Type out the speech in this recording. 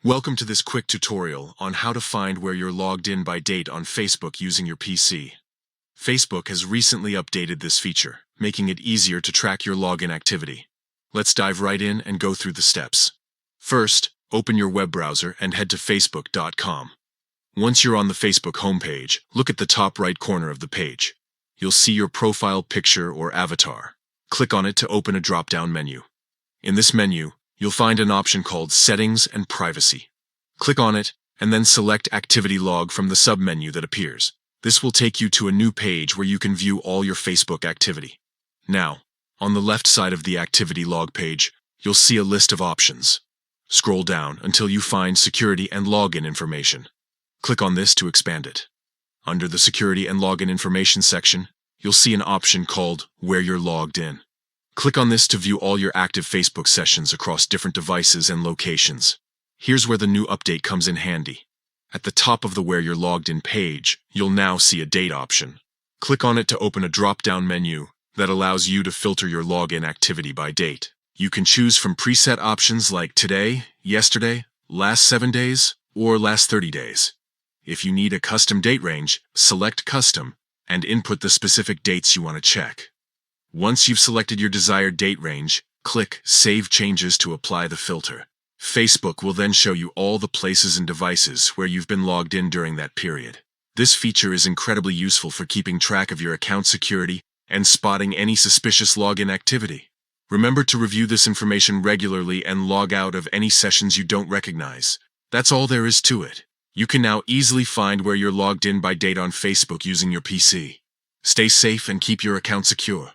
Welcome to this quick tutorial on how to find where you're logged in by date on Facebook using your PC. Facebook has recently updated this feature, making it easier to track your login activity. Let's dive right in and go through the steps. First, open your web browser and head to facebook.com. Once you're on the Facebook homepage, look at the top right corner of the page. You'll see your profile picture or avatar. Click on it to open a drop-down menu. In this menu, you'll find an option called Settings and Privacy. Click on it, and then select Activity Log from the sub-menu that appears. This will take you to a new page where you can view all your Facebook activity. Now, on the left side of the Activity Log page, you'll see a list of options. Scroll down until you find Security and Login Information. Click on this to expand it. Under the Security and Login Information section, you'll see an option called Where You're Logged In. Click on this to view all your active Facebook sessions across different devices and locations. Here's where the new update comes in handy. At the top of the Where You're Logged In page, you'll now see a date option. Click on it to open a drop-down menu that allows you to filter your login activity by date. You can choose from preset options like today, yesterday, last 7 days, or last 30 days. If you need a custom date range, select Custom and input the specific dates you want to check. Once you've selected your desired date range, click Save Changes to apply the filter. Facebook will then show you all the places and devices where you've been logged in during that period. This feature is incredibly useful for keeping track of your account security and spotting any suspicious login activity. Remember to review this information regularly and log out of any sessions you don't recognize. That's all there is to it. You can now easily find where you're logged in by date on Facebook using your PC. Stay safe and keep your account secure.